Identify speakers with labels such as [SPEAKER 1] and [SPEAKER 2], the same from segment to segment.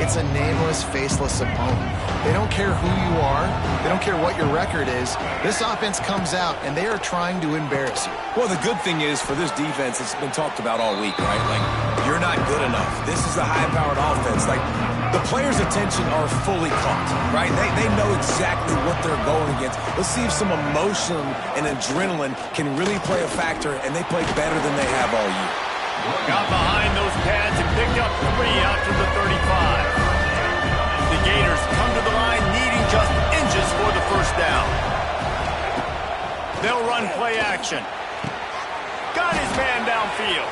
[SPEAKER 1] It's a nameless, faceless opponent. They don't care who you are. They don't care what your record is. This offense comes out, and they are trying to embarrass you.
[SPEAKER 2] Well, the good thing is for this defense, it's been talked about all week, right? Like, you're not good enough. This is a high-powered offense. Like, the players' attention are fully caught, right? They know exactly what they're going against. Let's see if some emotion and adrenaline can really play a factor, and they play better than they have all year.
[SPEAKER 3] Got behind those pads and picked up 3 after the 35. The Gators come to the line needing just inches for the first down. They'll run play action. Got his man downfield.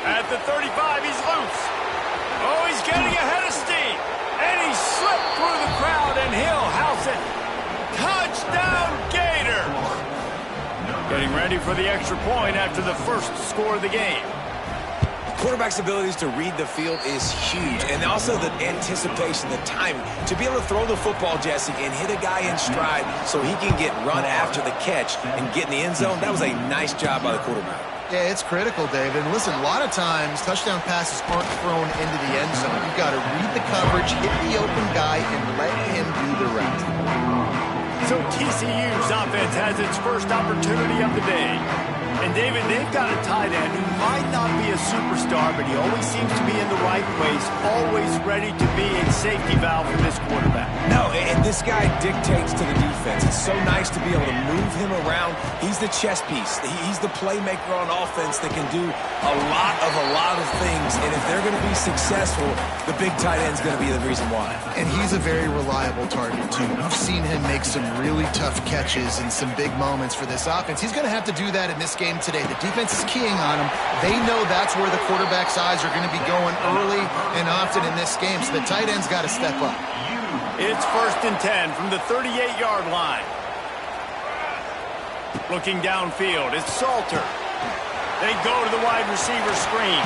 [SPEAKER 3] At the 35, he's loose. Oh, he's getting ahead of steam. And he slipped through the crowd, and he'll house it. Touchdown, Gators! Getting ready for the extra point after the first score of the game.
[SPEAKER 2] Quarterback's abilities to read the field is huge, and also the anticipation, the timing. To be able to throw the football, Jesse, and hit a guy in stride so he can get run after the catch and get in the end zone, that was a nice job by the quarterback.
[SPEAKER 1] Yeah, it's critical, David. And listen, a lot of times, touchdown passes aren't thrown into the end zone. You've got to read the coverage, hit the open guy, and let him do the rest.
[SPEAKER 3] So TCU's offense has its first opportunity of the day. And, David, they've got a tight end who might not be a superstar, but he always seems to be in the right place, always ready to be a safety valve for this quarterback.
[SPEAKER 2] No, and this guy dictates to the defense. It's so nice to be able to move him around. He's the chess piece. He's the playmaker on offense that can do a lot of things. And if they're going to be successful, the big tight end's going to be the reason why.
[SPEAKER 1] And he's a very reliable target, too. We've seen him make some really tough catches and some big moments for this offense. He's going to have to do that in this game today. The defense is keying on him. They know that's where the quarterback's eyes are going to be going early and often in this game, so the tight end's got to step up.
[SPEAKER 3] It's 1st and 10 from the 38-yard line. Looking downfield, it's Salter. They go to the wide receiver screen.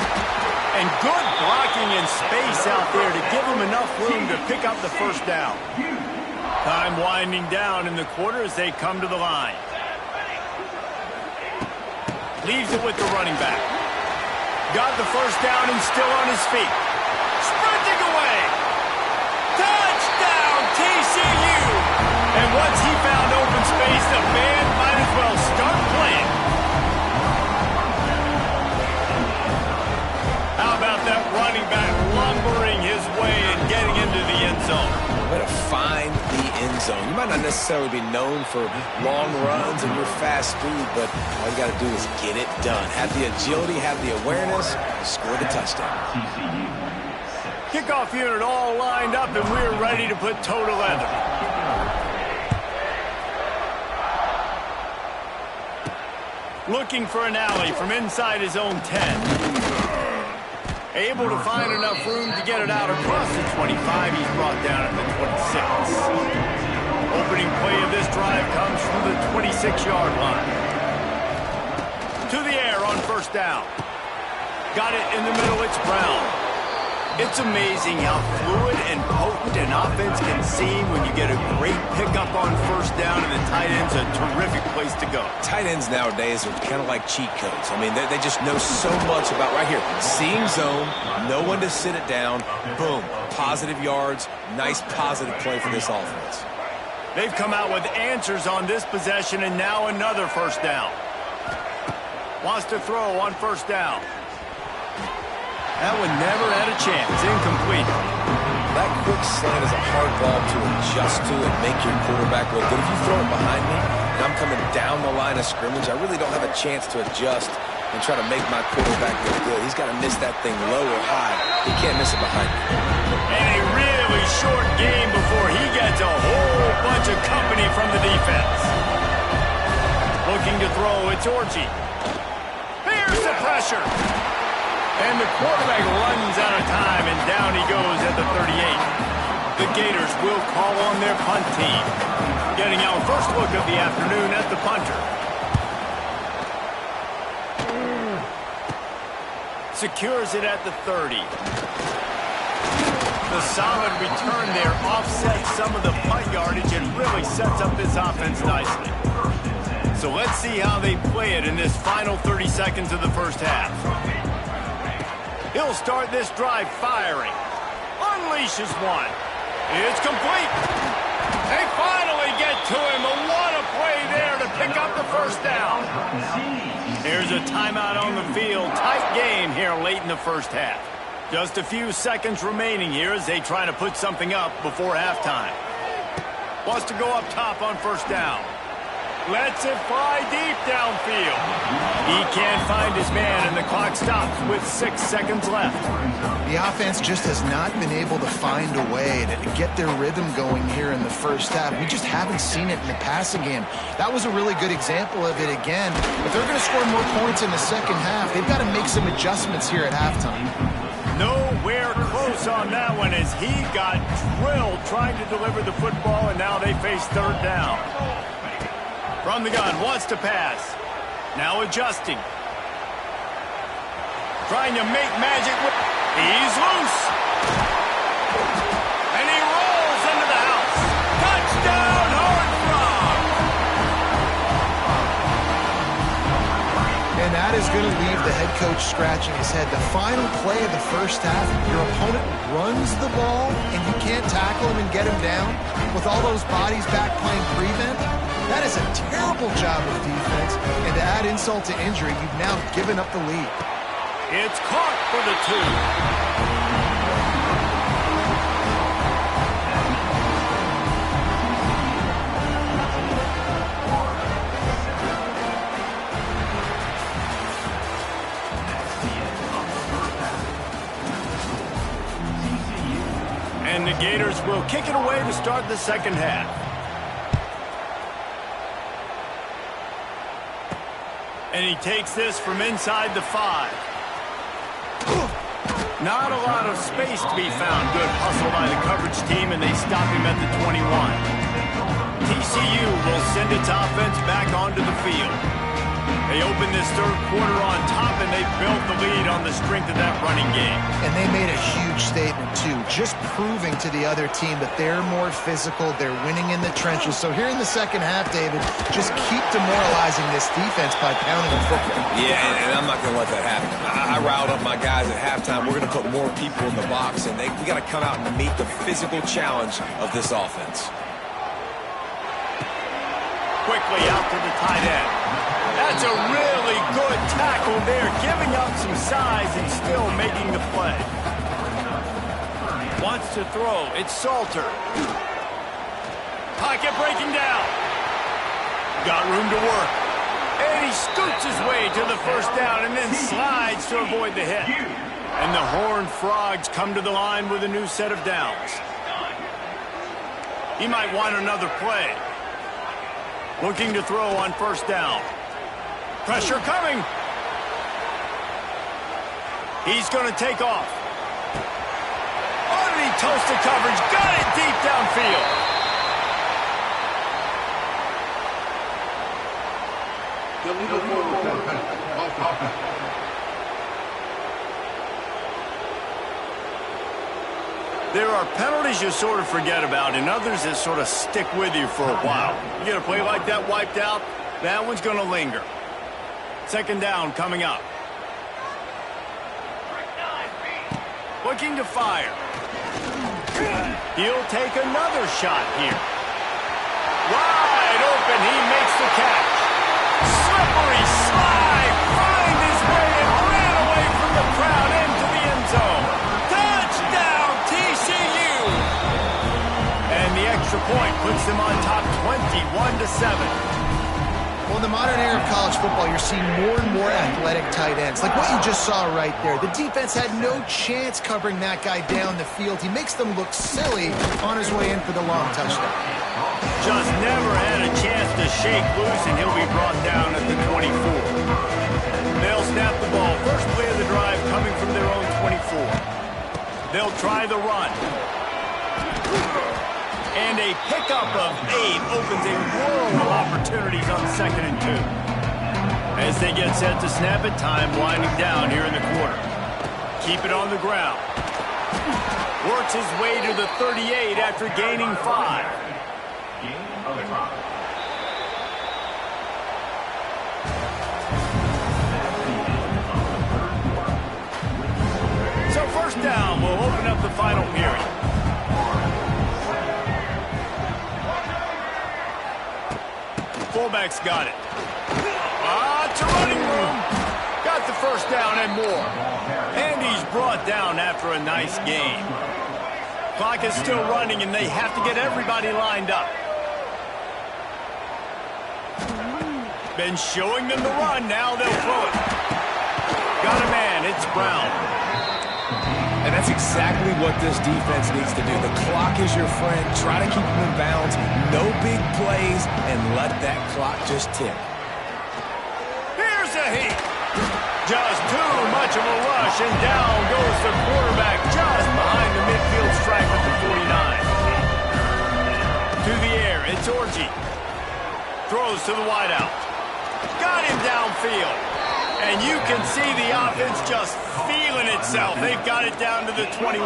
[SPEAKER 3] And good blocking in space out there to give him enough room to pick up the first down. Time winding down in the quarter as they come to the line. Leaves it with the running back. Got the first down and still on his feet. Sprinting away. Touchdown, TCU! And once he found open space, the band might as well start playing. How about that running back lumbering his way and getting into the end zone?
[SPEAKER 2] Way to find the end zone. You might not necessarily be known for long runs and your fast speed, but all you got to do is get it done. Have the agility, have the awareness, score the touchdown.
[SPEAKER 3] Kickoff unit all lined up, and we're ready to put toe to leather. Looking for an alley from inside his own 10. Able to find enough room to get it out across the 25. He's brought down at the 26. Opening play of this drive comes from the 26-yard line. To the air on first down. Got it in the middle. It's Brown. It's amazing how fluid and potent an offense can seem when you get a great pickup on first down, and the tight end's a terrific place to go.
[SPEAKER 2] Tight ends nowadays are kind of like cheat codes. I mean, they just know so much about, right here, seeing zone, no one to sit it down, boom, positive yards, nice positive play for this offense.
[SPEAKER 3] They've come out with answers on this possession, and now another first down. Wants to throw on first down. That one never had a chance. Incomplete.
[SPEAKER 2] That quick slant is a hard ball to adjust to and make your quarterback look good. If you throw it behind me and I'm coming down the line of scrimmage, I really don't have a chance to adjust and try to make my quarterback look good. He's got to miss that thing low or high. He can't miss it behind me.
[SPEAKER 3] And a really short game before he gets a whole bunch of company from the defense. Looking to throw, it's Orchie. Here's the pressure. And the quarterback runs out of time, and down he goes at the 38. The Gators will call on their punt team. Getting our first look of the afternoon at the punter. Secures it at the 30. The solid return there offsets some of the punt yardage and really sets up this offense nicely. So let's see how they play it in this final 30 seconds of the first half. He'll start this drive firing. unleashes one. It's complete. They finally get to him. What a play there to pick up the first down. Here's a timeout on the field. Tight game here late in the first half. Just a few seconds remaining here as they try to put something up before halftime. Wants to go up top on first down. Lets it fly deep downfield. He can't find his man, and the clock stops with 6 seconds left.
[SPEAKER 1] The offense just has not been able to find a way to get their rhythm going here in the first half. We just haven't seen it in the passing game. That was a really good example of it again. If they're going to score more points in the second half, they've got to make some adjustments here at halftime.
[SPEAKER 3] Nowhere close on that one as he got drilled trying to deliver the football, and now they face third down. From the gun, wants to pass. Now adjusting. Trying to make magic. He's loose. And he rolls into the house. Touchdown, Horned Frog.
[SPEAKER 1] And that is going to leave the head coach scratching his head. The final play of the first half, your opponent runs the ball, and you can't tackle him and get him down with all those bodies back playing prevent. That is a terrible job of defense, and to add insult to injury, you've now given up the lead.
[SPEAKER 3] It's caught for the 2. And the Gators will kick it away to start the second half. And he takes this from inside the 5. Not a lot of space to be found. Good hustle by the coverage team, and they stop him at the 21. TCU will send its offense back onto the field. They open this third quarter on top, and they built the lead on the strength of that running game.
[SPEAKER 1] And they made a huge statement, too, just proving to the other team that they're more physical, they're winning in the trenches. So here in the second half, David, just keep demoralizing this defense by pounding the football.
[SPEAKER 2] Yeah, and I'm not going to let that happen. I riled up my guys at halftime. We're going to put more people in the box, and we got to come out and meet the physical challenge of this offense.
[SPEAKER 3] Quickly out to the tight end. That's a really good tackle there, giving up some size and still making the play. Wants to throw. It's Salter. Pocket breaking down. Got room to work. And he scoots his way to the first down and then slides to avoid the hit. And the Horned Frogs come to the line with a new set of downs. He might want another play. Looking to throw on first down. Pressure coming. He's going to take off. Oh, did he toast the coverage? Got it deep downfield. There are penalties you sort of forget about and others that sort of stick with you for a while. You get a play like that wiped out, that one's going to linger. Second down coming up. Looking to fire. He'll take another shot here. Wide open, he makes the catch. Slippery slide, find his way and ran away from the crowd into the end zone. Touchdown, TCU! And the extra point puts them on top 21-7.
[SPEAKER 1] Well, in the modern era of college football, you're seeing more and more athletic tight ends. Like what you just saw right there. The defense had no chance covering that guy down the field. He makes them look silly on his way in for the long touchdown.
[SPEAKER 3] Just never had a chance to shake loose, and he'll be brought down at the 24. They'll snap the ball. First play of the drive coming from their own 24. They'll try the run. And a pickup of 8 opens a world of opportunities on 2nd and 2. As they get set to snap it, time winding down here in the quarter. Keep it on the ground. Works his way to the 38 after gaining 5. So first down will open up the final period. fullback's got it. It's a running room. Got the first down and more. And he's brought down after a nice game. Clock is still running, and they have to get everybody lined up. Been showing them the run. Now they'll throw it. Got a man. It's Brown.
[SPEAKER 2] And that's exactly what this defense needs to do. The clock is your friend. Try to keep them in bounds. No big plays, and let that clock just tick.
[SPEAKER 3] Here's a heat. Just too much of a rush, and down goes the quarterback just behind the midfield stripe at the 49. To the air, it's Orji. Throws to the wideout. Got him downfield. And you can see the offense just feeling itself. They've got it down to the 21.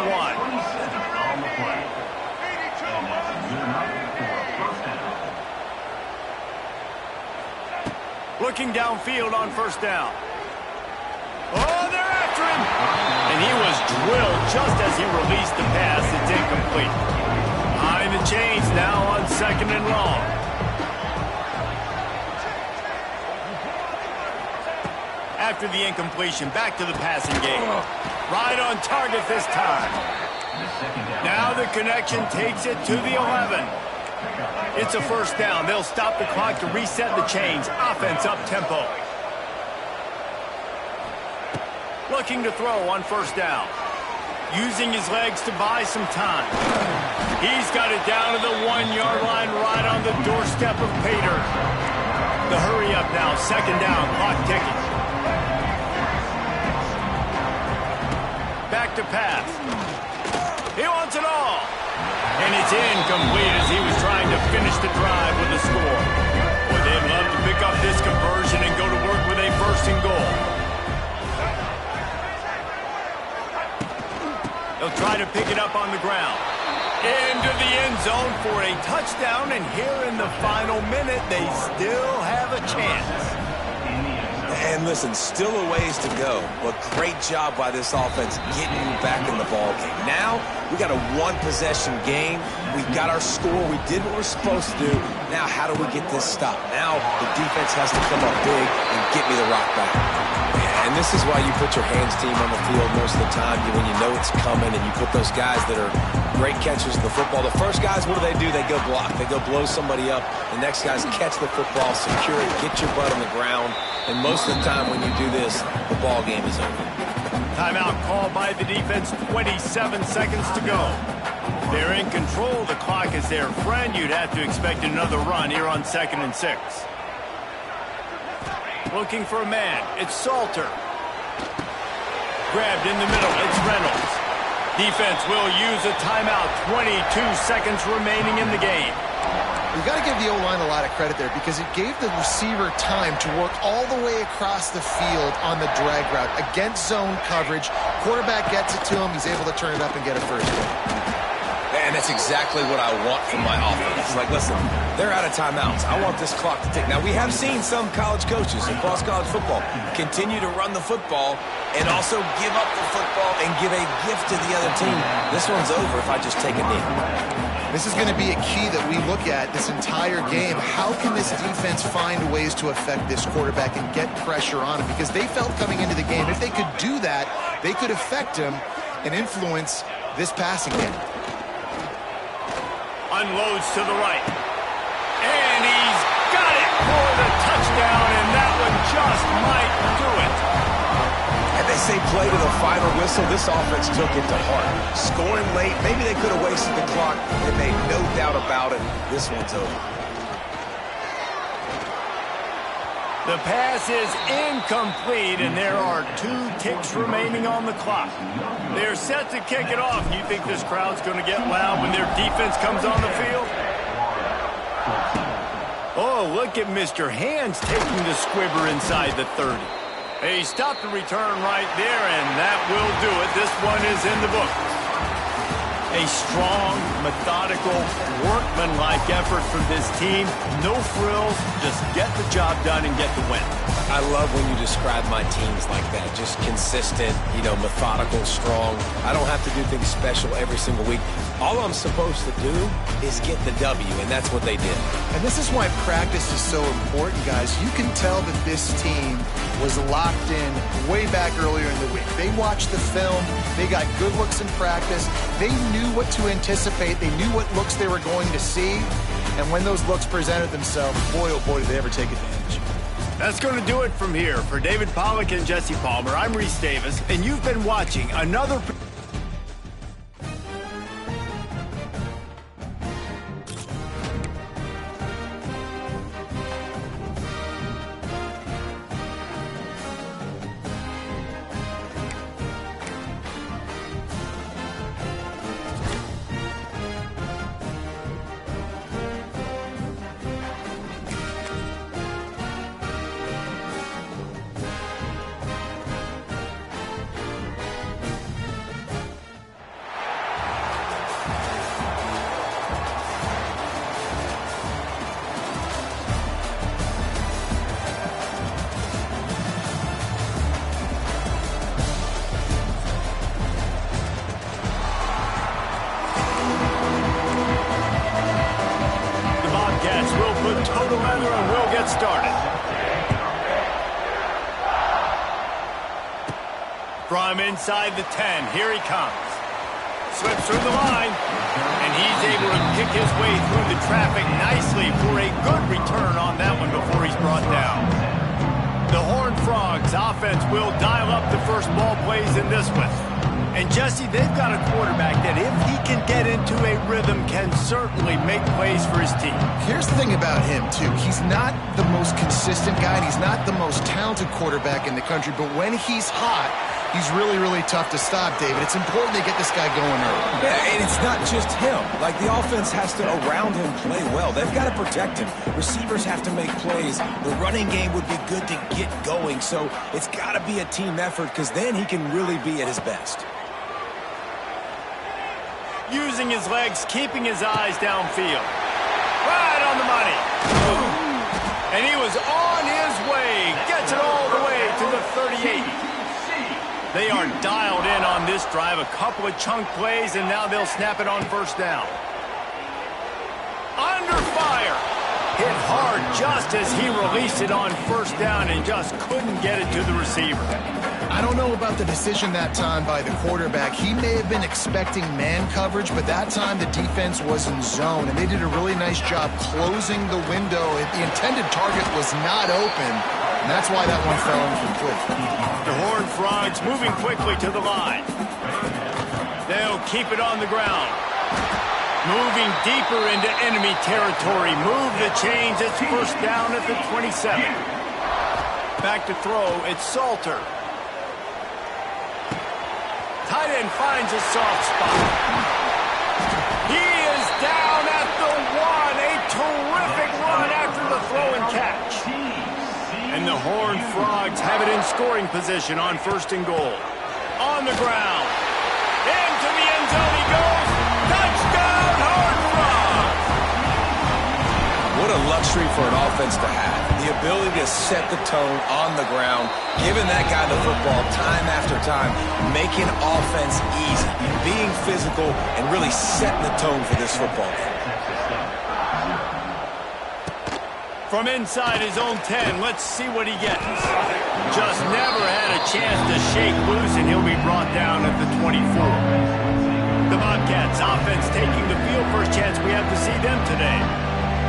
[SPEAKER 3] Looking downfield on first down. Oh, they're after him. And he was drilled just as he released the pass. It's incomplete. Behind the chains now on second and long. After the incompletion, back to the passing game. Right on target this time. Now the connection takes it to the 11. It's a first down. They'll stop the clock to reset the chains. Offense up tempo. Looking to throw on first down. Using his legs to buy some time. He's got it down to the 1-yard line right on the doorstep of Pater. The hurry up now. Second down. Clock ticking. Back to pass. He wants it all. And it's incomplete as he was trying to finish the drive with a score. Boy, they'd love to pick up this conversion and go to work with a first and goal. They'll try to pick it up on the ground. Into the end zone for a touchdown, and here in the final minute, they still have a chance.
[SPEAKER 2] And listen, still a ways to go, but great job by this offense getting you back in the ballgame. Now, we got a one-possession game. We got our score. We did what we're supposed to do. Now, how do we get this stopped? Now, the defense has to come up big and get me the rock back. And this is why you put your hands team on the field most of the time when you know it's coming, and you put those guys that are great catchers of the football. The first guys, what do? They go block. They go blow somebody up. The next guys catch the football, secure it, get your butt on the ground. And most of the time when you do this, the ball game is over.
[SPEAKER 3] Timeout called by the defense, 27 seconds to go. They're in control. The clock is their friend. You'd have to expect another run here on 2nd and 6. Looking for a man. It's Salter. Grabbed in the middle. It's Reynolds. Defense will use a timeout. 22 seconds remaining in the game.
[SPEAKER 1] We've got to give the O-line a lot of credit there because it gave the receiver time to work all the way across the field on the drag route against zone coverage. Quarterback gets it to him. He's able to turn it up and get a first down.
[SPEAKER 2] And that's exactly what I want from my offense. Like, listen, they're out of timeouts. I want this clock to tick. Now, we have seen some college coaches across college football continue to run the football and also give up the football and give a gift to the other team. This one's over if I just take a knee.
[SPEAKER 1] This is going to be a key that we look at this entire game. How can this defense find ways to affect this quarterback and get pressure on him? Because they felt coming into the game, if they could do that, they could affect him and influence this passing game.
[SPEAKER 3] Unloads to the right. And he's got it for the touchdown, and that one just might do it.
[SPEAKER 2] And they say play to the final whistle. This offense took it to heart. Scoring late, maybe they could have wasted the clock. They made no doubt about it. This one's over.
[SPEAKER 3] The pass is incomplete, and there are 2 ticks remaining on the clock. They're set to kick it off. You think this crowd's going to get loud when their defense comes on the field? Oh, look at Mr. Hands taking the squibber inside the 30. He stopped the return right there, and that will do it. This one is in the book. A strong, methodical, workmanlike effort from this team. No frills, just get the job done and get the win.
[SPEAKER 2] I love when you describe my teams like that. Just consistent, methodical, strong. I don't have to do things special every single week. All I'm supposed to do is get the W, and that's what they did.
[SPEAKER 1] And this is why practice is so important, guys. You can tell that this team was locked in way back earlier in the week. They watched the film. They got good looks in practice. They knew what to anticipate. They knew what looks they were going to see. And when those looks presented themselves, boy, oh boy, did they ever take advantage.
[SPEAKER 3] That's going to do it from here. For David Pollack and Jesse Palmer, I'm Reese Davis, and you've been watching another... Total weather and we'll get started. From inside the 10, here he comes. Slips through the line, and he's able to kick his way through the traffic nicely for a good return on that one before he's brought down. The Horned Frogs offense will dial up the first ball plays in this one. And Jesse, they've got a quarterback that if he can get into a rhythm can certainly make plays for his team.
[SPEAKER 1] Here's the thing about him, too. He's not the most consistent guy, and he's not the most talented quarterback in the country, but when he's hot, he's really, really tough to stop, David. It's important they get this guy going early.
[SPEAKER 2] Yeah, and it's not just him. Like, the offense has to, around him, play well. They've got to protect him. Receivers have to make plays. The running game would be good to get going, so it's got to be a team effort because then he can really be at his best.
[SPEAKER 3] Using his legs, keeping his eyes downfield. Right on the money. And he was on his way. Gets it all the way to the 38. They are dialed in on this drive. A couple of chunk plays, and now they'll snap it on first down. Under fire. Hit hard just as he released it on first down and just couldn't get it to the receiver.
[SPEAKER 1] I don't know about the decision that time by the quarterback. He may have been expecting man coverage, but that time the defense was in zone, and they did a really nice job closing the window. The intended target was not open, and that's why that one fell incomplete.
[SPEAKER 3] The Horned Frogs moving quickly to the line. They'll keep it on the ground. Moving deeper into enemy territory. Move the chains. It's first down at the 27. Back to throw. It's Salter. Tight end finds a soft spot. He is down at the 1. A terrific run after the throw and catch. And the Horned Frogs have it in scoring position on first and goal. On the ground. Into the end zone he goes. Touchdown, Horned Frogs!
[SPEAKER 2] What a luxury for an offense to have. The ability to set the tone on the ground, giving that guy the football time after time, making offense easy, being physical, and really setting the tone for this football game.
[SPEAKER 3] From inside his own 10, let's see what he gets. Just never had a chance to shake loose, and he'll be brought down at the 24. The Bobcats offense taking the field. First chance we have to see them today.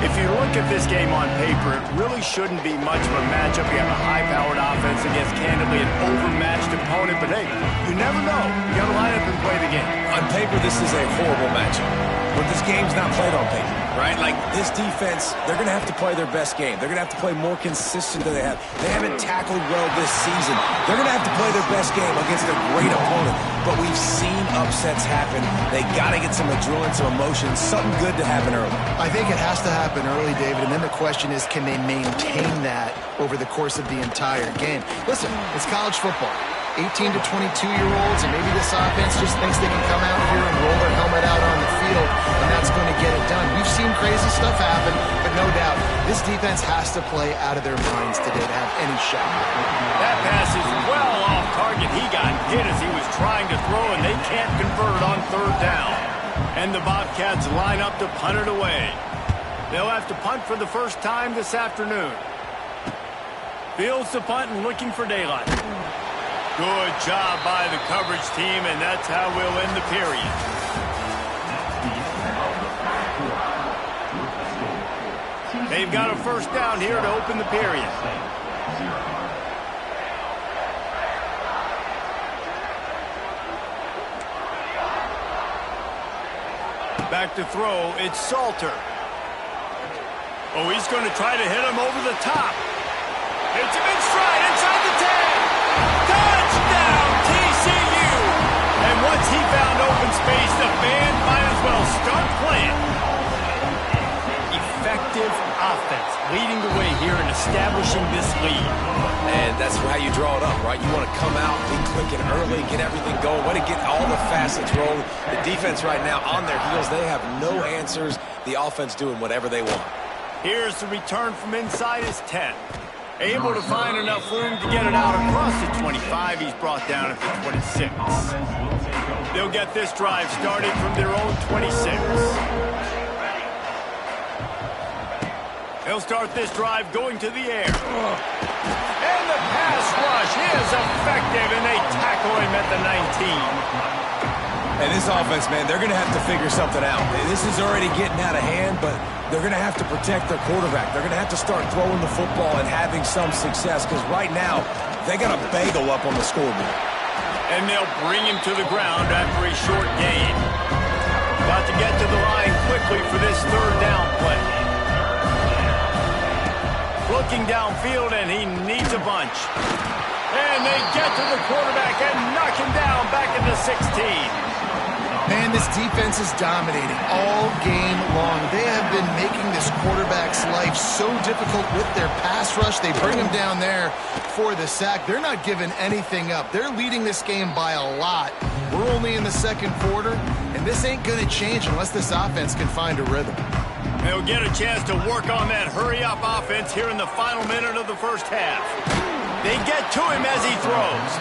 [SPEAKER 3] If you look at this game on paper, it really shouldn't be much of a matchup. You have a high-powered offense against, candidly, an overmatched opponent. But, hey, you never know. You got to line up and play the game.
[SPEAKER 2] On paper, this is a horrible matchup. But this game's not played on paper, right? Like, this defense, they're going to have to play their best game. They're going to have to play more consistent than they have. They haven't tackled well this season. They're going to have to play their best game against a great opponent. But we've seen upsets happen. They got to get some adrenaline, some emotion, something good to happen early.
[SPEAKER 1] I think it has to happen early, David, and then the question is, can they maintain that over the course of the entire game? Listen, it's college football. 18 to 22-year-olds, and maybe this offense just thinks they can come out here and roll their helmet out on the field, and that's going to get it done. We've seen crazy stuff happen, but no doubt, this defense has to play out of their minds today to have any shot.
[SPEAKER 3] That pass is well off target. He got hit as he was trying to throw, and they can't convert on third down. And the Bobcats line up to punt it away. They'll have to punt for the first time this afternoon. Fields the punt and looking for daylight. Good job by the coverage team, and that's how we'll end the period. They've got a first down here to open the period. Back to throw, it's Salter. Oh, he's going to try to hit him over the top. Hits him in stride inside the 10. Touchdown, TCU! And once he found open space, the band might as well start playing. Effective offense, leading the way here and establishing this lead.
[SPEAKER 2] And that's how you draw it up, right? You want to come out, be clicking early, get everything going, want to get all the facets rolling. The defense right now on their heels, they have no answers. The offense doing whatever they want.
[SPEAKER 3] Here's the return from inside his 10. Able to find enough room to get it out across the 25. He's brought down at the 26. They'll get this drive started from their own 26. They'll start this drive going to the air. And the pass rush is effective, and they tackle him at the 19.
[SPEAKER 2] And this offense, man, they're going to have to figure something out. This is already getting out of hand, but they're going to have to protect their quarterback. They're going to have to start throwing the football and having some success, because right now, they got a bagel up on the scoreboard.
[SPEAKER 3] And they'll bring him to the ground after a short gain. Got to get to the line quickly for this third down play. Looking downfield, and he needs a bunch. And they get to the quarterback and knock him down back at the 16.
[SPEAKER 1] Man, this defense is dominating all game long. They have been making this quarterback's life so difficult with their pass rush. They bring him down there for the sack. They're not giving anything up. They're leading this game by a lot. We're only in the second quarter, and this ain't going to change unless this offense can find a rhythm.
[SPEAKER 3] They'll get a chance to work on that hurry-up offense here in the final minute of the first half. They get to him as he throws.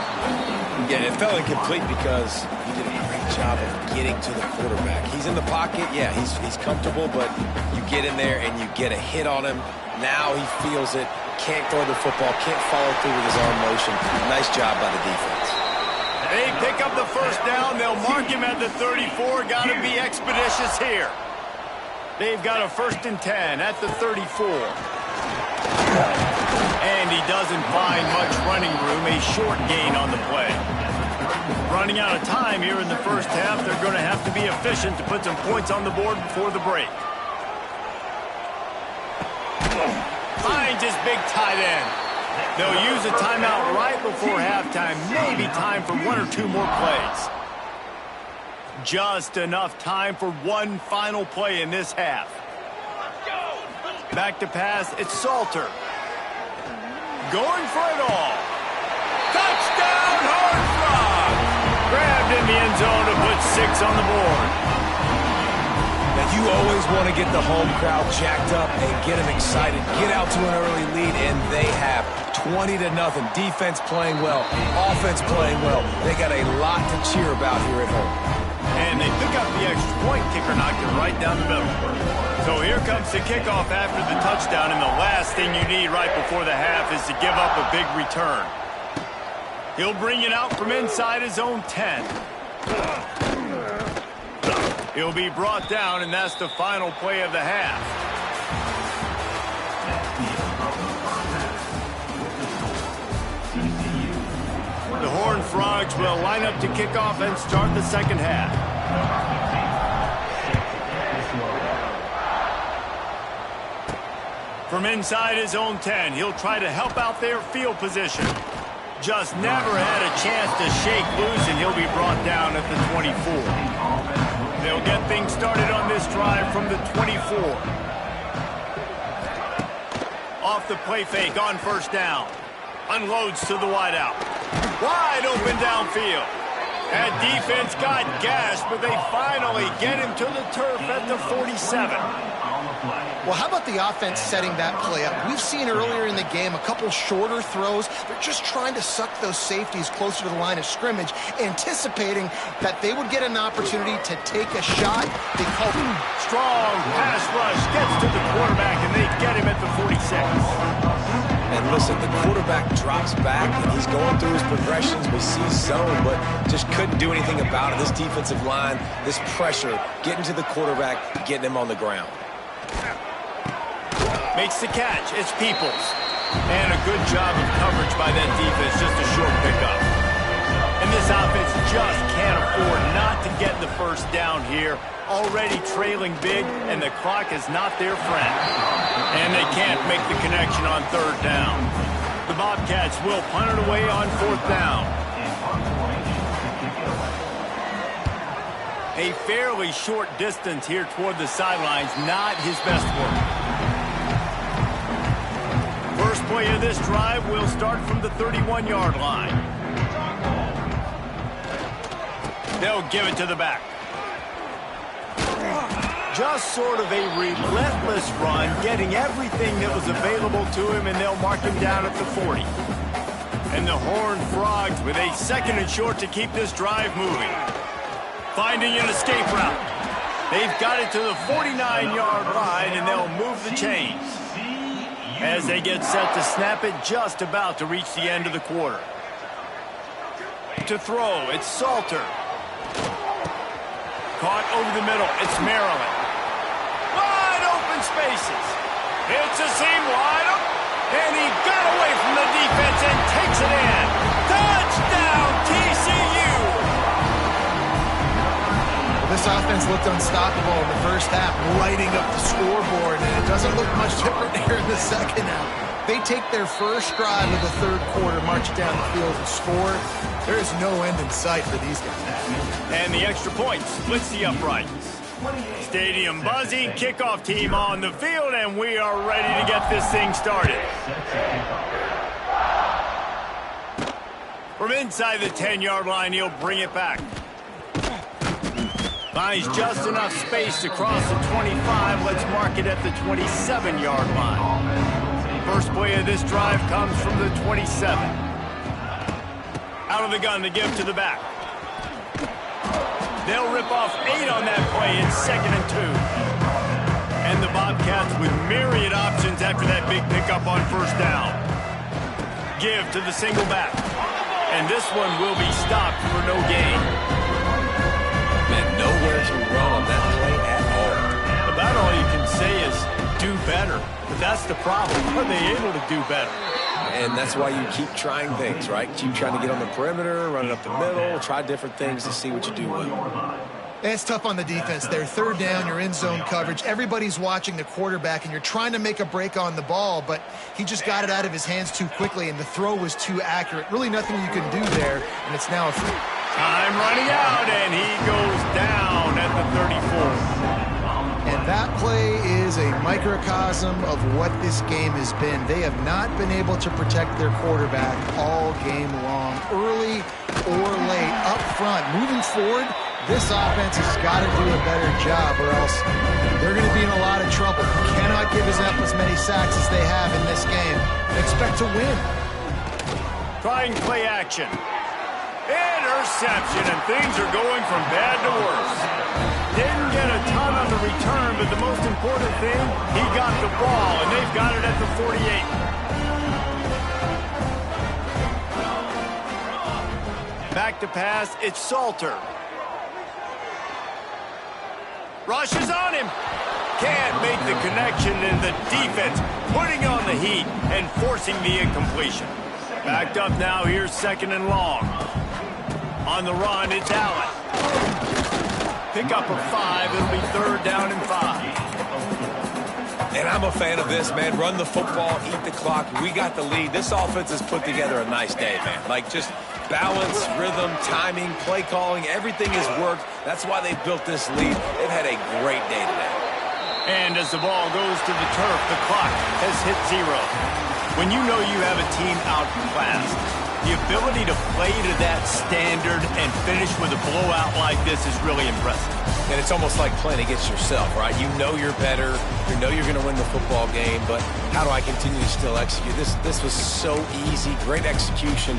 [SPEAKER 2] Yeah, it felt incomplete because he did a great job of getting to the quarterback. He's in the pocket. Yeah, he's comfortable, but you get in there and you get a hit on him. Now he feels it. Can't throw the football. Can't follow through with his arm motion. Nice job by the defense.
[SPEAKER 3] They pick up the first down. They'll mark him at the 34. Got to be expeditious here. They've got a 1st and 10 at the 34. And he doesn't find much running room. A short gain on the play. Running out of time here in the first half. They're going to have to be efficient to put some points on the board before the break. Finds his big tight end. They'll use a timeout right before halftime. Maybe time for 1 or 2 more plays. Just enough time for one final play in this half. Back to pass, it's Salter. Going for it all. Touchdown, Hard Frog! Grabbed in the end zone to put 6 on the board.
[SPEAKER 2] Now, you always want to get the home crowd jacked up and get them excited. Get out to an early lead, and they have 20-0. Defense playing well. Offense playing well. They got a lot to cheer about here at home.
[SPEAKER 3] And they pick up the extra point. Kicker knocked it right down the middle. So here comes the kickoff after the touchdown, and the last thing you need right before the half is to give up a big return. He'll bring it out from inside his own 10. He'll be brought down, and that's the final play of the half. The Horned Frogs will line up to kick off and start the second half. From inside his own 10, he'll try to help out their field position. Just never had a chance to shake loose, and he'll be brought down at the 24. They'll get things started on this drive from the 24. Off the play fake on first down. Unloads to the wideout. Wide open downfield. That defense got gashed, but they finally get him to the turf at the 47.
[SPEAKER 1] Well, how about the offense setting that play up? We've seen earlier in the game a couple shorter throws. They're just trying to suck those safeties closer to the line of scrimmage, anticipating that they would get an opportunity to take a shot. They call it
[SPEAKER 3] strong pass rush, gets to the quarterback, and they get him at the 46.
[SPEAKER 2] And listen, the quarterback drops back, and he's going through his progressions. We see zone, but just couldn't do anything about it. This defensive line, this pressure, getting to the quarterback, getting him on the ground.
[SPEAKER 3] Makes the catch. It's Peoples. And a good job of coverage by that defense. Just a short pickup. And this offense just can't afford not to get the first down here. Already trailing big, and the clock is not their friend. And they can't make the connection on third down. The Bobcats will punt it away on fourth down. A fairly short distance here toward the sidelines. Not his best work. First play of this drive will start from the 31-yard line. They'll give it to the back. Just sort of a relentless run, getting everything that was available to him, and they'll mark him down at the 40. And the Horned Frogs with a second and short to keep this drive moving. Finding an escape route. They've got it to the 49-yard line, and they'll move the chains. As they get set to snap it, just about to reach the end of the quarter. To throw, it's Salter. Caught over the middle, it's Maryland. Wide open spaces. It's a seam wide open. And he got away from the defense and takes it in. Touchdown, TCU!
[SPEAKER 1] This offense looked unstoppable in the first half, lighting up the scoreboard, and it doesn't look much different here in the second half. They take their first drive of the third quarter, march it down the field, and score. There is no end in sight for these guys.
[SPEAKER 3] And the extra point splits the uprights. Stadium buzzing, kickoff team on the field, and we are ready to get this thing started. From inside the 10-yard line, he'll bring it back. Finds just enough space to cross the 25. Let's mark it at the 27-yard line. First play of this drive comes from the 27. Out of the gun to give to the back. They'll rip off 8 on that play. It's 2nd and 2. And the Bobcats with myriad options after that big pickup on first down. Give to the single back. And this one will be stopped for no gain.
[SPEAKER 2] And nowhere to run on that play at all.
[SPEAKER 3] About all you can say is do better. But that's the problem. Are they able to do better?
[SPEAKER 2] And that's why you keep trying things, right? Keep trying to get on the perimeter, run it up the middle, try different things to see what you do well.
[SPEAKER 1] And it's tough on the defense there. Third down, you're in zone coverage. Everybody's watching the quarterback, and you're trying to make a break on the ball, but he just got it out of his hands too quickly, and the throw was too accurate. Really nothing you can do there, and it's now a free.
[SPEAKER 3] Time running out, and he goes down at the 34.
[SPEAKER 1] And that play is a microcosm of what this game has been. They have not been able to protect their quarterback all game long, early or late, up front. Moving forward, this offense has got to do a better job, or else they're going to be in a lot of trouble. Cannot give up as many sacks as they have in this game and expect to win.
[SPEAKER 3] Trying play action. Interception, and things are going from bad to worse. Didn't get a ton on the return, but the most important thing, he got the ball, and they've got it at the 48. Back to pass, it's Salter. Rushes on him. Can't make the connection, and the defense putting on the heat and forcing the incompletion. Backed up now, here's 2nd and long. On the run, it's Allen. Pick up a 5, it'll be 3rd down and 5.
[SPEAKER 2] And I'm a fan of this, man. Run the football, eat the clock. We got the lead. This offense has put together a nice day, man. Like, just balance, rhythm, timing, play calling, everything has worked. That's why they built this lead. They've had a great day today.
[SPEAKER 3] And as the ball goes to the turf, the clock has hit 0. When you know you have a team outclassed, The ability to play to that standard and finish with a blowout like this is really impressive.
[SPEAKER 2] And it's almost like playing against yourself, right? You know you're better. You know you're going to win the football game, but how do I continue to still execute? This was so easy. Great execution.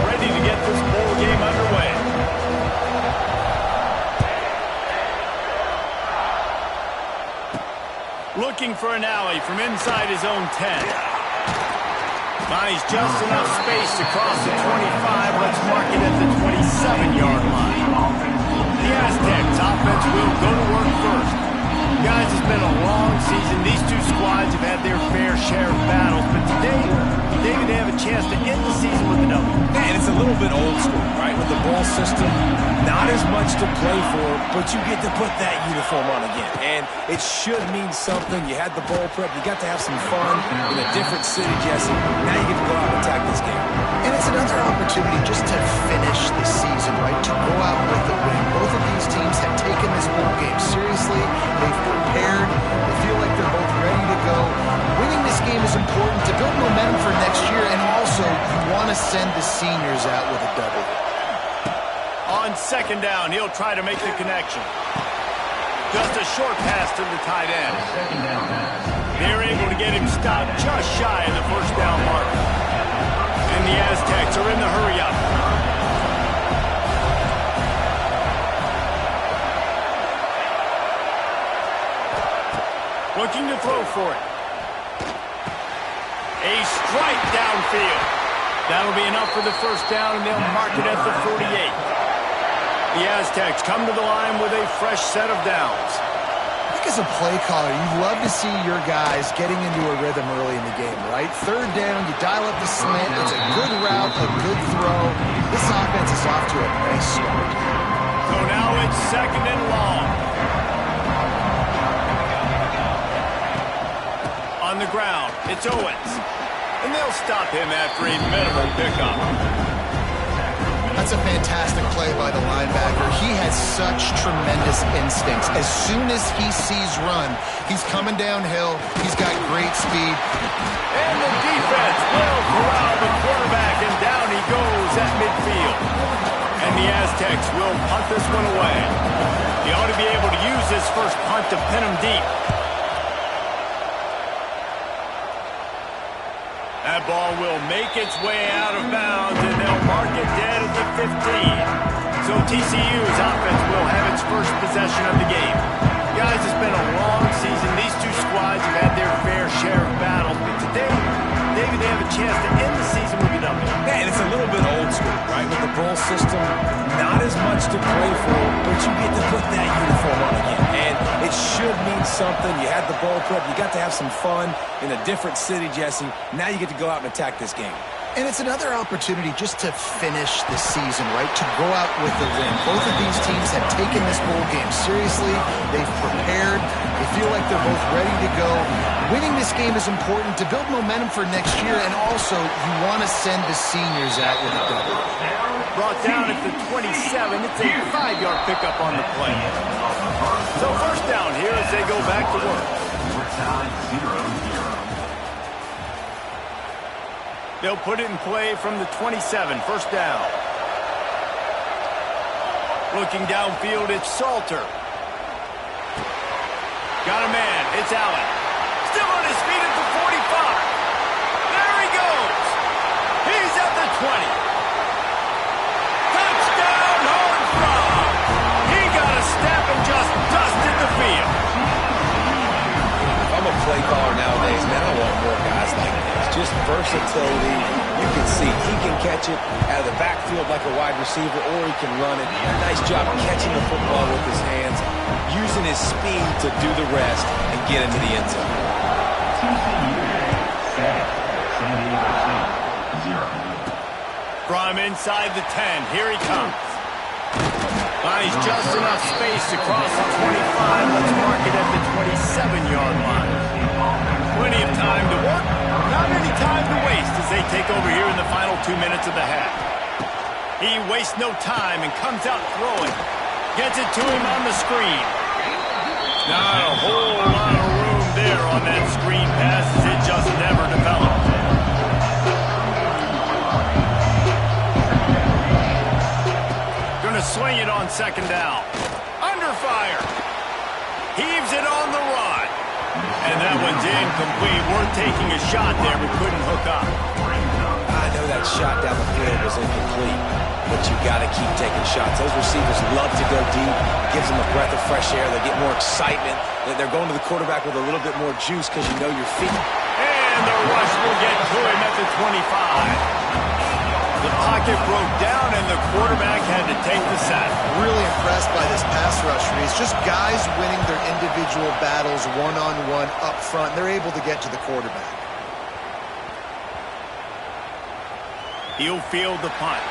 [SPEAKER 3] ready to get this ball game underway. Looking for an alley from inside his own 10. Finds just enough space to cross the 25. Let's mark it at the 27-yard line. The Aztecs offense will go to work first. Guys, it's been a long season. These two squads have had their fair share of battles, but today, maybe they have a chance to end the season with a W.
[SPEAKER 2] Man, it's a little bit old school, right? With the ball system, not as much to play for, but you get to put that uniform on again. And it should mean something. You had the ball prep. You got to have some fun in a different city, Jesse. Now you get to go out and attack this game.
[SPEAKER 1] And it's another opportunity just to finish the season, right? To go out with a win. Both of these teams have taken this bowl game seriously. They've prepared. They feel like they're both ready to go. Winning this game is important to build momentum for next year, and also you want to send the seniors out with a W.
[SPEAKER 3] On second down, he'll try to make the connection. Just a short pass to the tight end. They're able to get him stopped just shy of the first down mark. And the Aztecs are in the hurry-up. Looking to throw for it. A strike downfield. That'll be enough for the first down, and they'll mark it at the 48. The Aztecs come to the line with a fresh set of downs.
[SPEAKER 1] I think as a play caller, you'd love to see your guys getting into a rhythm early in the game, right? Third down, you dial up the slant. It's a good route, a good throw. This offense is off to a nice start.
[SPEAKER 3] So now it's second and long. On the ground, it's Owens. And they'll stop him after a minimal pickup.
[SPEAKER 1] That's a fantastic play by the linebacker. He has such tremendous instincts. As soon as he sees run, he's coming downhill. He's got great speed.
[SPEAKER 3] And the defense will corral the quarterback, and down he goes at midfield. And the Aztecs will punt this one away. He ought to be able to use this first punt to pin him deep. That ball will make its way out of bounds, and they'll mark it dead at the 15. So TCU's offense will have its first possession of the game. Guys, it's been a long season. These two squads have had their fair share of battles, but today, maybe they have a chance to end the season with a W.
[SPEAKER 2] Man, it's a little bit old school, right? With the bowl system, not as much to play for, but you get to put that uniform on again. And it should mean something. You had the ball prep. You got to have some fun in a different city, Jesse. Now you get to go out and attack this game.
[SPEAKER 1] And it's another opportunity just to finish the season, right? To go out with the win. Both of these teams have taken this bowl game seriously. They've prepared. They feel like they're both ready to go. Winning this game is important to build momentum for next year, and also you want to send the seniors out with a W.
[SPEAKER 3] Brought down at the 27. It's a 5-yard pickup on the play. So first down here as they go back to work. They'll put it in play from the 27, first down. Looking downfield, it's Salter. Got a man, it's Allen. Still on his feet at the 45. There he goes. He's at the 20. Touchdown, Hornfrog. He got a step and just dusted the field.
[SPEAKER 2] If I'm a play caller nowadays, man, I want more guys like this. Just versatility. You can see he can catch it out of the backfield like a wide receiver, or he can run it. Nice job catching the football with his hands, using his speed to do the rest and get into the end zone.
[SPEAKER 3] From inside the 10, here he comes. Finds just enough space to cross the 25. Let's mark it at the 27-yard line. Plenty of time to work. Not any time to waste as they take over here in the final 2 minutes of the half. He wastes no time and comes out throwing. Gets it to him on the screen. Not a whole lot of room there on that screen pass as it just never developed. Gonna swing it on second down. Under fire. Heaves it on the run. And that one's incomplete. We're taking a shot there, but couldn't hook up.
[SPEAKER 2] I know that that shot down the field was incomplete, but you got to keep taking shots. Those receivers love to go deep. It gives them a breath of fresh air. They get more excitement. They're going to the quarterback with a little bit more juice because you know your feet.
[SPEAKER 3] And the rush will get to him at the 25. The pocket broke down, and the quarterback had to take the sack.
[SPEAKER 1] Really impressed by this pass rush, Reese. Just guys winning their individual battles one-on-one up front. They're able to get to the quarterback.
[SPEAKER 3] He'll field the punt.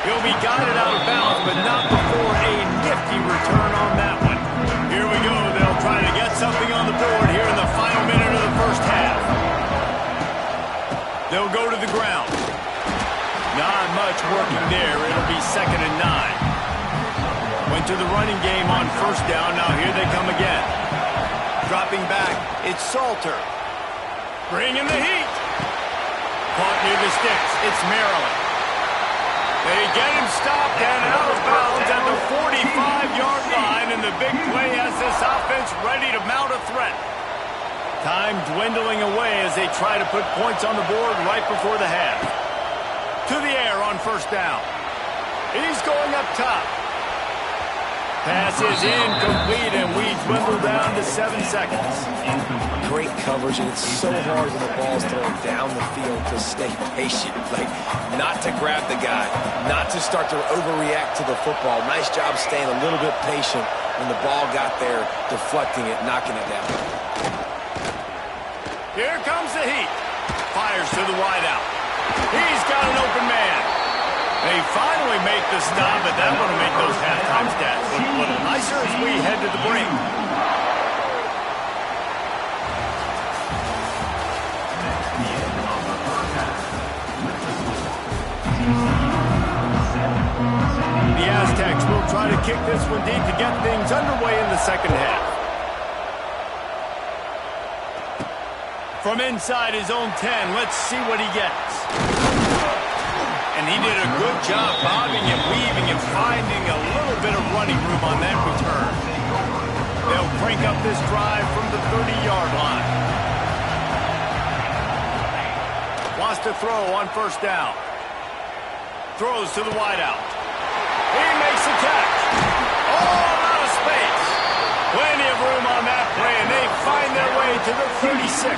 [SPEAKER 3] He'll be guided out of bounds, but not before a nifty return on that one. Here we go. They'll try to get something on the board here in the final minute of the first half. They'll go to the ground. Not much working there. It'll be 2nd and 9. Went to the running game on first down. Now here they come again. Dropping back, it's Salter. Bringing the heat. Caught near the sticks. It's Maryland. They get him stopped and out of bounds at the 45-yard line, and the big play has this offense ready to mount a threat. Time dwindling away as they try to put points on the board right before the half. To the air on first down. He's going up top. Pass is incomplete, and we dwindle down to 7 seconds.
[SPEAKER 2] Great coverage, and it's so hard when the ball's thrown down the field to stay patient. Like, not to grab the guy, not to start to overreact to the football. Nice job staying a little bit patient when the ball got there, deflecting it, knocking it down.
[SPEAKER 3] Here comes the heat. Fires to the wideout. He's got an open man. They finally make the stop, but that one will make those halftime stats look a little nicer as we head to the break. The Aztecs will try to kick this one deep to get things underway in the second half. From inside his own 10, let's see what he gets. And he did a good job bobbing and weaving and finding a little bit of running room on that return. They'll crank up this drive from the 30-yard line. Wants to throw on first down. Throws to the wideout. He makes the catch. All out of space. Plenty of room on that play, and they find their way to the 36.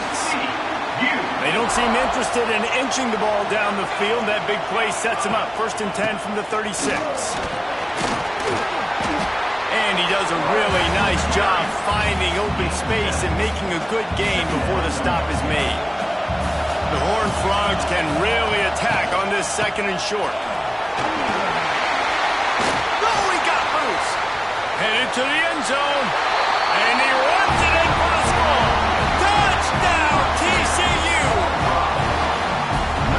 [SPEAKER 3] They don't seem interested in inching the ball down the field. That big play sets him up. 1st and 10 from the 36. And he does a really nice job finding open space and making a good gain before the stop is made. The Horned Frogs can really attack on this 2nd and short. Oh, he got loose. Headed to the end zone. And he runs it in for the score. Touchdown, TCU.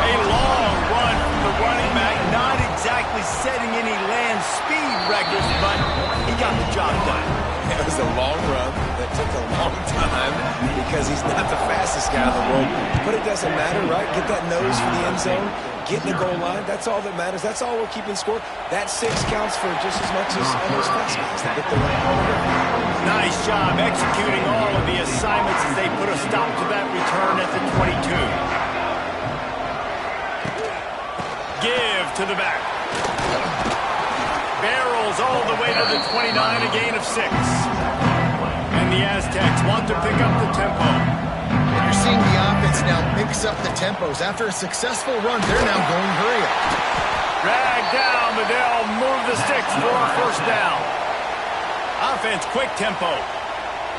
[SPEAKER 3] A long run from the running back, not exactly setting any land speed records, but he got the job done.
[SPEAKER 2] It was a long run that took a long time because he's not the fastest guy in the world. But it doesn't matter, right? Get that nose for the end zone, get in the goal line. That's all that matters. That's all we're keeping score. That 6 counts for just as much as those fast guys that get the right.
[SPEAKER 3] Nice job executing all of the assignments as they put a stop to that return at the 22. Give to the back. Barrels all the way to the 29, a gain of 6. And the Aztecs want to pick up the tempo.
[SPEAKER 1] And you're seeing the offense now mix up the tempos. After a successful run, they're now going hurry up.
[SPEAKER 3] Drag down, but they'll move the sticks for a first down. Offense, quick tempo.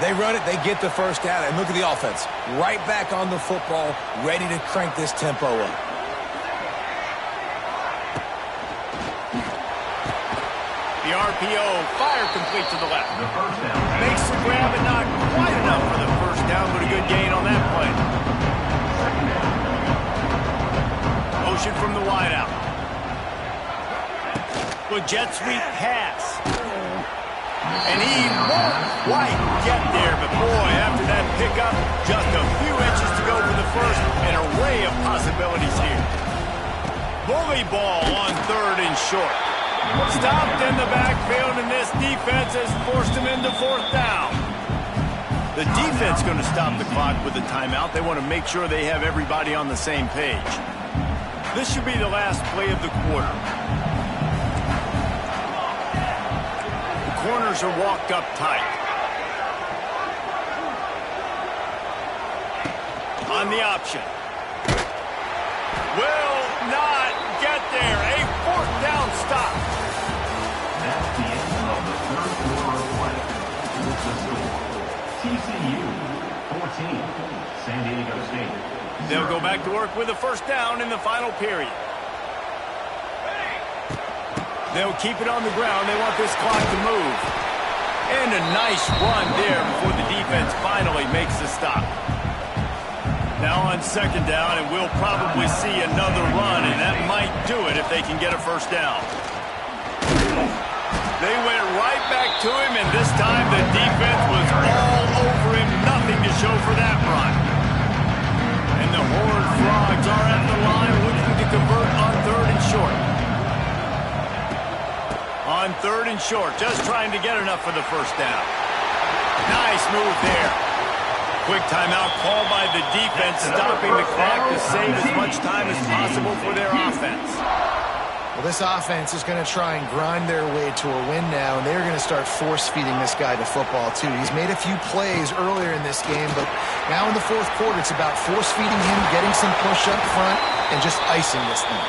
[SPEAKER 2] They run it, they get the first down, and look at the offense. Right back on the football, ready to crank this tempo up.
[SPEAKER 3] The RPO, fire complete to the left. Makes the grab and not quite enough for the first down, but a good gain on that play. Motion from the wideout. Good jet sweep pass. And he won't quite get there, but boy, after that pickup, just a few inches to go for the first. An array of possibilities here. Bully ball on 3rd and short. Stopped in the backfield, and this defense has forced him into 4th down. The defense going to stop the clock with a timeout. They want to make sure they have everybody on the same page. This should be the last play of the quarter. The corners are walked up tight. On the option. Will not get there. A fourth down stop.
[SPEAKER 4] That's the end of the third quarter of play. With the score, TCU 14, San Diego State.
[SPEAKER 3] They'll go back to work with a first down in the final period. They'll keep it on the ground. They want this clock to move. And a nice run there before the defense finally makes the stop. Now on second down, and we'll probably see another run, and that might do it if they can get a first down. They went right back to him, and this time the defense was all over him. Nothing to show for that run. And the Horned Frogs are at the line looking to convert on third and short. On third and short, just trying to get enough for the first down. Nice move there. Quick timeout called by the defense, stopping the clock to save as much time as possible for their offense.
[SPEAKER 1] Well, this offense is going to try and grind their way to a win now, and they're going to start force-feeding this guy the football, too. He's made a few plays earlier in this game, but now in the fourth quarter, it's about force-feeding him, getting some push up front, and just icing this thing.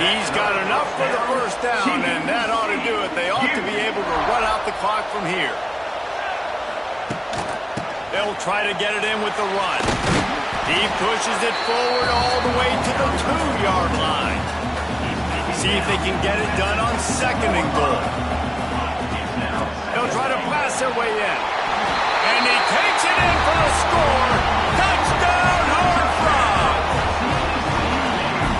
[SPEAKER 3] He's got enough for the first down, and that ought to do it. They ought to be able to run out the clock from here. They'll try to get it in with the run. He pushes it forward all the way to the 2-yard line. See if they can get it done on second and goal. They'll try to blast their way in. And he takes it in for the score. Touchdown, Horned Frogs!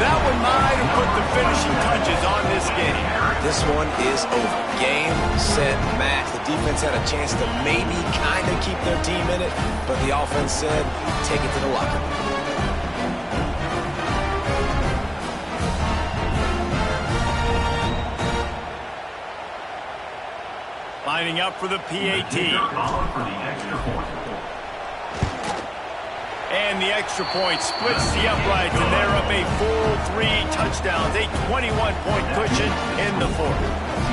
[SPEAKER 3] That one might have put the finishing touches on this game.
[SPEAKER 2] This one is over. Game, set, match. The defense had a chance to maybe kind of keep their team in it, but the offense said, take it to the locker room.
[SPEAKER 3] Lining up for the PAT. And the extra point splits the uprights, and they're up a full 3 touchdowns, a 21-point cushion in the fourth.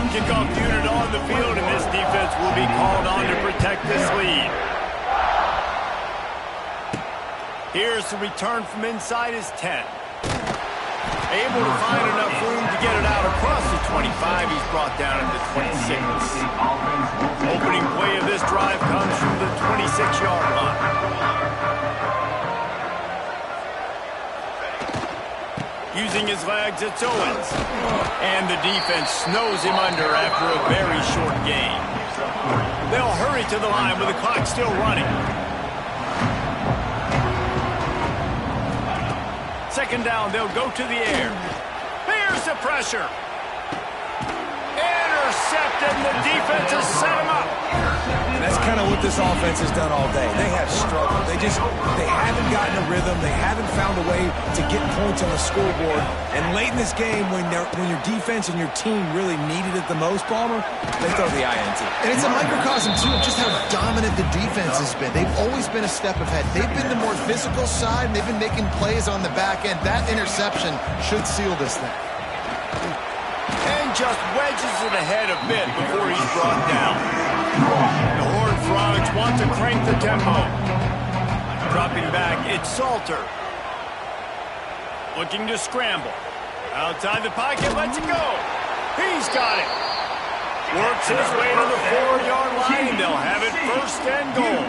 [SPEAKER 3] Kickoff unit on the field, and this defense will be called on to protect this lead. Here's the return from inside his 10. Able to find enough room to get it out across the 25. He's brought down at the 26. Opening play of this drive comes from the 26-yard line. Using his legs, it's Owens. And the defense snows him under after a very short gain. They'll hurry to the line with the clock still running. Second down, they'll go to the air. Here's the pressure. Intercepted, and the defense has set him up.
[SPEAKER 2] And that's kind of what this offense has done all day. They have struggled. They haven't gotten a rhythm. They haven't found a way to get points on the scoreboard. And late in this game, when your defense and your team really needed it the most, Palmer, they throw the INT.
[SPEAKER 1] And it's a microcosm, too, of just how dominant the defense has been. They've always been a step ahead. They've been the more physical side, and they've been making plays on the back end. That interception should seal this thing.
[SPEAKER 3] And just wedges it ahead a bit before he's brought down. The Horned Frogs want to crank the tempo. Dropping back, it's Salter. Looking to scramble. Outside the pocket, lets it go. He's got it. Works his way to the 4-yard line. They'll have it first and goal.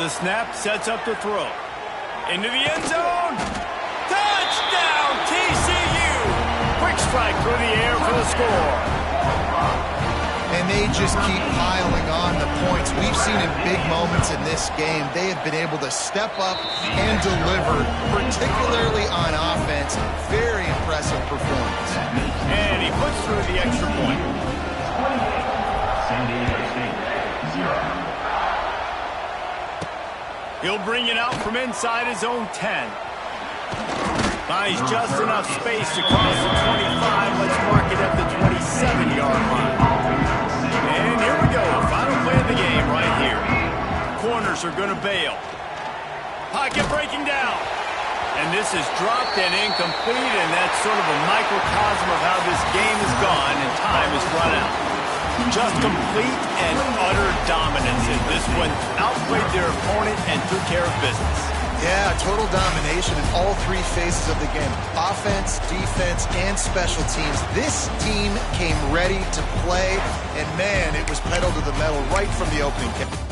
[SPEAKER 3] The snap sets up the throw. Into the end zone. Touchdown, TCU! Quick strike through the air for the score.
[SPEAKER 1] And they just keep piling on the points. We've seen in big moments in this game, they have been able to step up and deliver, particularly on offense. Very impressive performance.
[SPEAKER 3] And he puts through the extra point.
[SPEAKER 4] San Diego State, 0.
[SPEAKER 3] He'll bring it out from inside his own 10. Buys just enough space to cross the 25. Let's mark it at the 27-yard line. And here we go. corners are going to bail. Pocket breaking down. And this is dropped and incomplete, and that's sort of a microcosm of how this game has gone, and time has run out. Just complete and utter dominance. This one outplayed their opponent and took care of business.
[SPEAKER 1] Yeah, total domination in all three phases of the game. Offense, defense, and special teams. This team came ready to play, and man, it was pedal to the metal right from the opening kick.